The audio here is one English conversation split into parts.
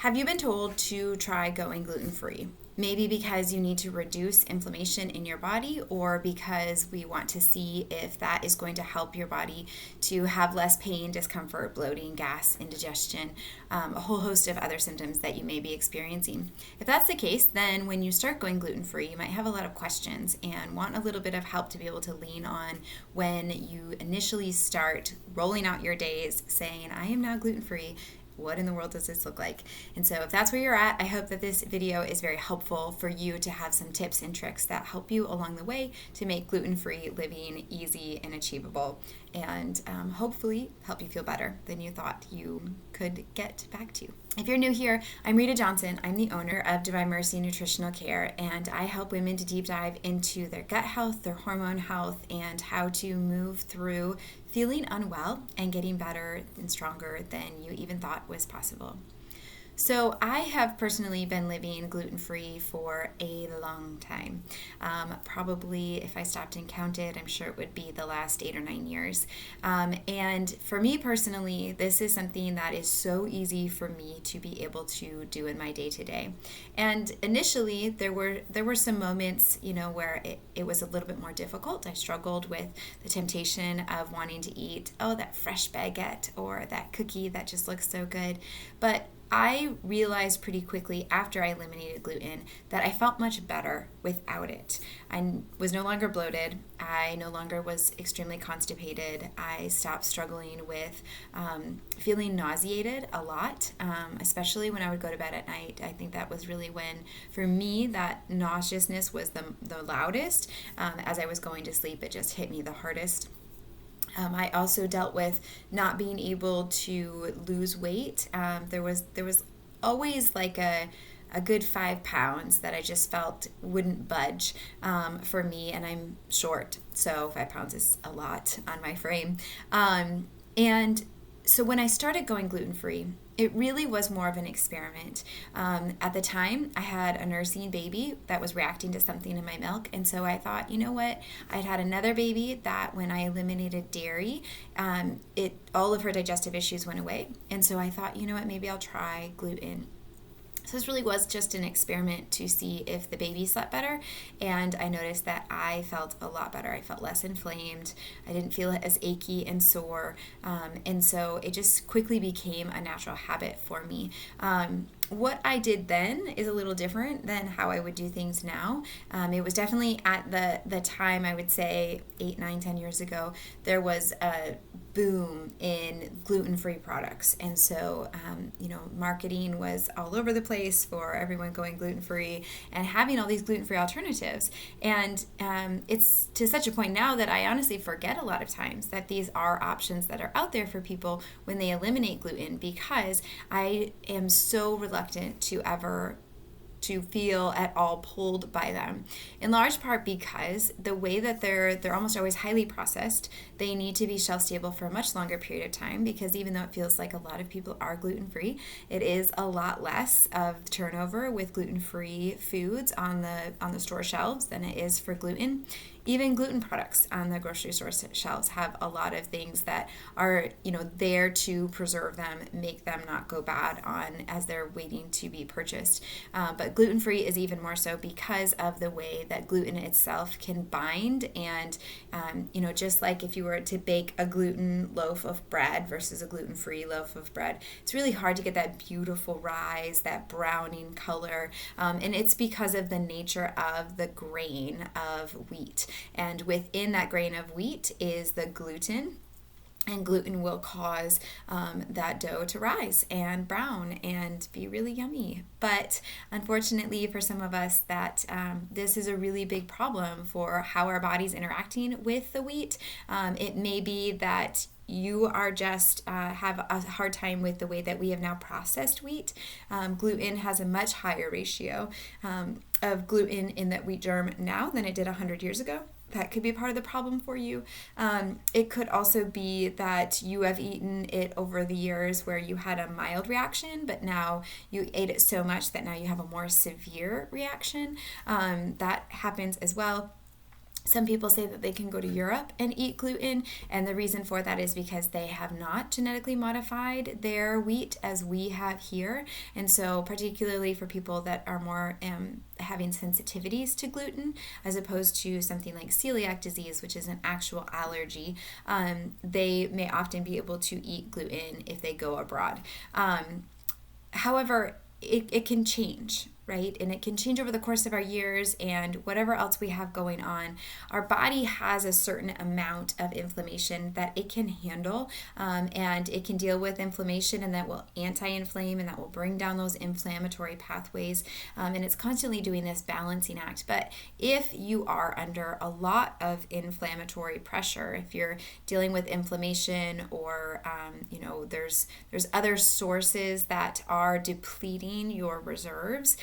Have you been told to try going gluten-free? Maybe because you need to reduce inflammation in your body, or because we want to see if that is going to help your body to have less pain, discomfort, bloating, gas, indigestion, a whole host of other symptoms that you may be experiencing. If that's the case, then when you start going gluten-free, you might have a lot of questions and want a little bit of help to be able to lean on when you initially start rolling out your days saying, I am now gluten-free. What in the world does this look like? And so if that's where you're at, I hope that this video is very helpful for you to have some tips and tricks that help you along the way to make gluten-free living easy and achievable, and hopefully help you feel better than you thought you could get back to. If you're new here, I'm Rita Johnson. I'm the owner of Divine Mercy Nutritional Care, and I help women to deep dive into their gut health, their hormone health, and how to move through feeling unwell and getting better and stronger than you even thought was possible. So I have personally been living gluten-free for a long time. Probably if I stopped and counted, I'm sure it would be the last 8 or 9 years. And for me personally, this is something that is so easy for me to be able to do in my day-to-day. And initially, there were some moments, where it was a little bit more difficult. I struggled with the temptation of wanting to eat, that fresh baguette or that cookie that just looks so good. But I realized pretty quickly after I eliminated gluten that I felt much better without it. I was no longer bloated. I no longer was extremely constipated. I stopped struggling with feeling nauseated a lot, especially when I would go to bed at night. I think that was really when, for me, that nauseousness was the loudest. As I was going to sleep, it just hit me the hardest. I also dealt with not being able to lose weight. There was always like a good 5 pounds that I just felt wouldn't budge for me, and I'm short, so 5 pounds is a lot on my frame. And so when I started going gluten-free, it really was more of an experiment. At the time, I had a nursing baby that was reacting to something in my milk, and so I thought, you know what? I'd had another baby that when I eliminated dairy, all of her digestive issues went away, and so I thought, you know what? Maybe I'll try gluten. So this really was just an experiment to see if the baby slept better, and I noticed that I felt a lot better. I felt less inflamed. I didn't feel as achy and sore, and so it just quickly became a natural habit for me. What I did then is a little different than how I would do things now. It was definitely at the time, I would say 8, 9, 10 years ago, there was a boom in gluten-free products. And so, marketing was all over the place for everyone going gluten-free and having all these gluten-free alternatives. And it's to such a point now that I honestly forget a lot of times that these are options that are out there for people when they eliminate gluten, because I am so reluctant to feel at all pulled by them, in large part because the way that they're almost always highly processed. They need to be shelf stable for a much longer period of time, because even though it feels like a lot of people are gluten-free, it is a lot less of turnover with gluten-free foods on the store shelves than it is for gluten. Even gluten products on the grocery store shelves have a lot of things that are, there to preserve them, make them not go bad as they're waiting to be purchased. But gluten-free is even more so because of the way that gluten itself can bind. And, just like if you were to bake a gluten loaf of bread versus a gluten-free loaf of bread, it's really hard to get that beautiful rise, that browning color. And it's because of the nature of the grain of wheat. And within that grain of wheat is the gluten. And gluten will cause that dough to rise and brown and be really yummy. But unfortunately for some of us, that this is a really big problem for how our body's interacting with the wheat. It may be that you are just have a hard time with the way that we have now processed wheat. Gluten has a much higher ratio of gluten in that wheat germ now than it did 100 years ago. That could be part of the problem for you. It could also be that you have eaten it over the years where you had a mild reaction, but now you ate it so much that now you have a more severe reaction. That happens as well. Some people say that they can go to Europe and eat gluten, and the reason for that is because they have not genetically modified their wheat as we have here. And so, particularly for people that are more having sensitivities to gluten, as opposed to something like celiac disease, which is an actual allergy, they may often be able to eat gluten if they go abroad. However, it can change, right? And it can change over the course of our years and whatever else we have going on. Our body has a certain amount of inflammation that it can handle, and it can deal with inflammation, and that will anti-inflame, and that will bring down those inflammatory pathways. And it's constantly doing this balancing act. But if you are under a lot of inflammatory pressure, if you're dealing with inflammation, or there's other sources that are depleting your reserves,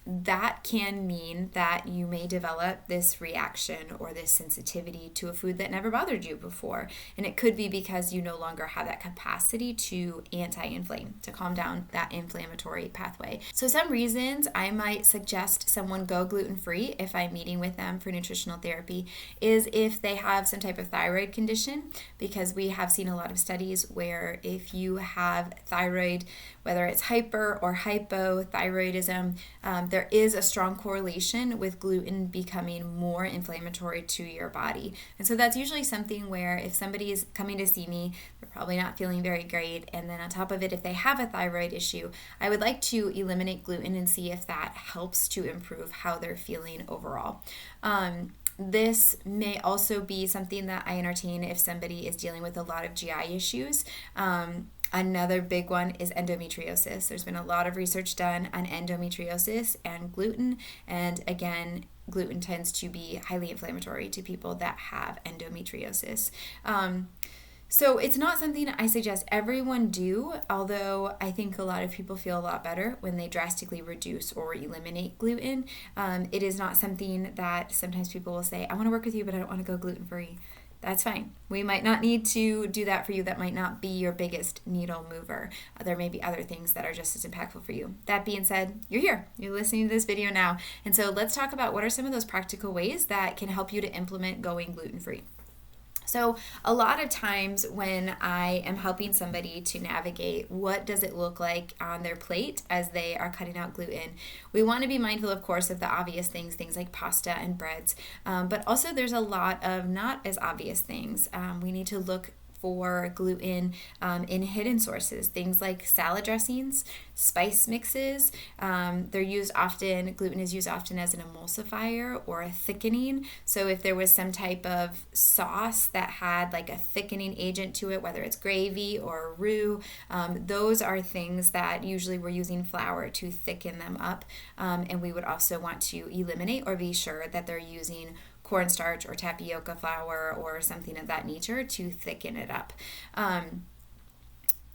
that can mean that you may develop this reaction or this sensitivity to a food that never bothered you before. And it could be because you no longer have that capacity to anti-inflame, to calm down that inflammatory pathway. So some reasons I might suggest someone go gluten-free if I'm meeting with them for nutritional therapy is if they have some type of thyroid condition, because we have seen a lot of studies where if you have thyroid, whether it's hyper or hypothyroidism, there is a strong correlation with gluten becoming more inflammatory to your body. And so that's usually something where if somebody is coming to see me, they're probably not feeling very great. And then on top of it, if they have a thyroid issue, I would like to eliminate gluten and see if that helps to improve how they're feeling overall. This may also be something that I entertain if somebody is dealing with a lot of GI issues. Another big one is endometriosis. There's been a lot of research done on endometriosis and gluten. And again, gluten tends to be highly inflammatory to people that have endometriosis. So it's not something I suggest everyone do, although I think a lot of people feel a lot better when they drastically reduce or eliminate gluten. It is not something that sometimes people will say, I want to work with you, but I don't want to go gluten-free. That's fine. We might not need to do that for you. That might not be your biggest needle mover. There may be other things that are just as impactful for you. That being said, you're here. You're listening to this video now. And so let's talk about what are some of those practical ways that can help you to implement going gluten-free. So a lot of times when I am helping somebody to navigate what does it look like on their plate as they are cutting out gluten, we want to be mindful, of course, of the obvious things like pasta and breads, but also there's a lot of not as obvious things. We need to look for gluten in hidden sources, things like salad dressings, spice mixes. They're used often, gluten is used often as an emulsifier or a thickening. So if there was some type of sauce that had like a thickening agent to it, whether it's gravy or roux, those are things that usually we're using flour to thicken them up. And we would also want to eliminate or be sure that they're using cornstarch or tapioca flour or something of that nature to thicken it up.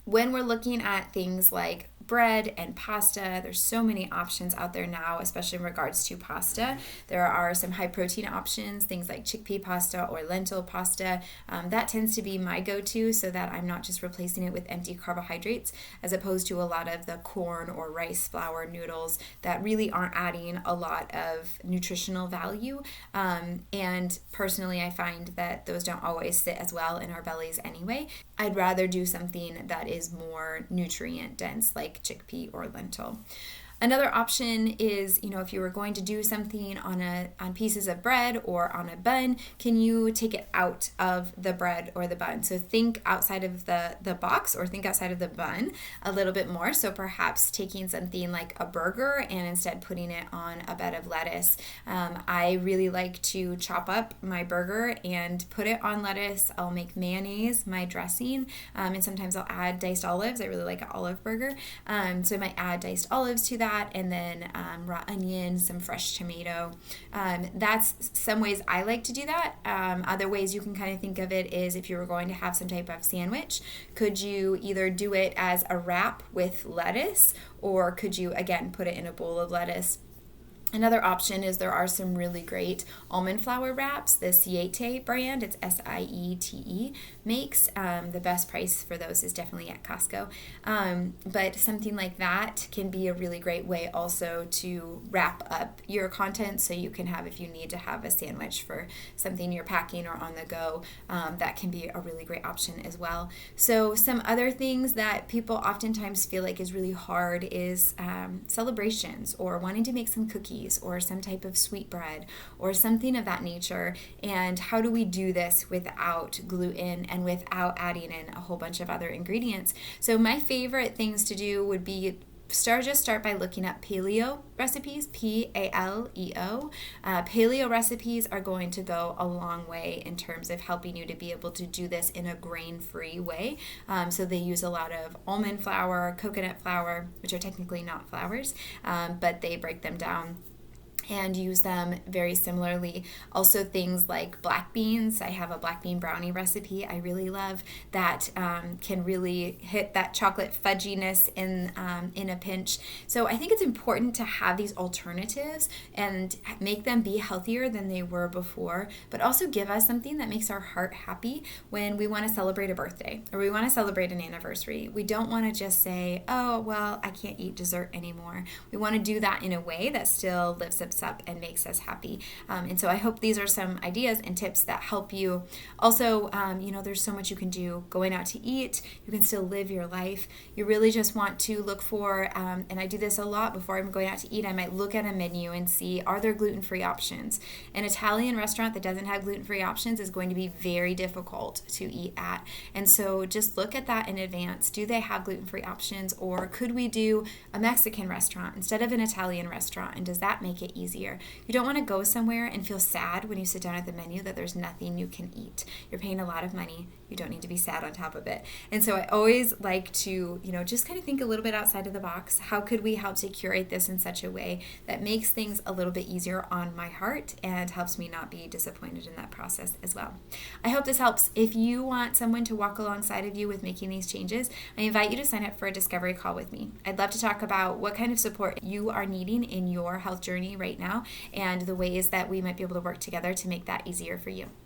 When we're looking at things like bread and pasta, there's so many options out there now, especially in regards to pasta. There are some high protein options, things like chickpea pasta or lentil pasta. That tends to be my go-to so that I'm not just replacing it with empty carbohydrates, as opposed to a lot of the corn or rice flour noodles that really aren't adding a lot of nutritional value. And personally, I find that those don't always sit as well in our bellies anyway. I'd rather do something that is more nutrient dense, like chickpea or lentil. Another option is, if you were going to do something on pieces of bread or on a bun, can you take it out of the bread or the bun? So think outside of the box, or think outside of the bun a little bit more. So perhaps taking something like a burger and instead putting it on a bed of lettuce. I really like to chop up my burger and put it on lettuce. I'll make mayonnaise my dressing, and sometimes I'll add diced olives. I really like an olive burger. So I might add diced olives to that, and then raw onion, some fresh tomato. That's some ways I like to do that. Other ways you can kind of think of it is if you were going to have some type of sandwich, could you either do it as a wrap with lettuce, or could you, again, put it in a bowl of lettuce Another option is there are some really great almond flour wraps. The Siete brand, it's Siete, makes. The best price for those is definitely at Costco. But something like that can be a really great way also to wrap up your content so you can have, if you need to have a sandwich for something you're packing or on the go, that can be a really great option as well. So some other things that people oftentimes feel like is really hard is celebrations or wanting to make some cookies or some type of sweet bread or something of that nature. And how do we do this without gluten and without adding in a whole bunch of other ingredients? So my favorite things to do would be start by looking up paleo recipes, Paleo. Paleo recipes are going to go a long way in terms of helping you to be able to do this in a grain-free way. So they use a lot of almond flour, coconut flour, which are technically not flours, but they break them down and use them very similarly. Also things like black beans. I have a black bean brownie recipe I really love that can really hit that chocolate fudginess in a pinch. So I think it's important to have these alternatives and make them be healthier than they were before, but also give us something that makes our heart happy when we want to celebrate a birthday or we want to celebrate an anniversary. We don't want to just say, oh, well, I can't eat dessert anymore. We want to do that in a way that still lifts us up and makes us happy. And so I hope these are some ideas and tips that help you. Also, there's so much you can do going out to eat. You can still live your life. You really just want to look for, and I do this a lot before I'm going out to eat, I might look at a menu and see, are there gluten-free options? An Italian restaurant that doesn't have gluten-free options is going to be very difficult to eat at. And so just look at that in advance. Do they have gluten-free options, or could we do a Mexican restaurant instead of an Italian restaurant? And does that make it easier? You don't want to go somewhere and feel sad when you sit down at the menu that there's nothing you can eat. You're paying a lot of money. You don't need to be sad on top of it. And so I always like to, just kind of think a little bit outside of the box. How could we help to curate this in such a way that makes things a little bit easier on my heart and helps me not be disappointed in that process as well? I hope this helps. If you want someone to walk alongside of you with making these changes, I invite you to sign up for a discovery call with me. I'd love to talk about what kind of support you are needing in your health journey right now and the ways that we might be able to work together to make that easier for you.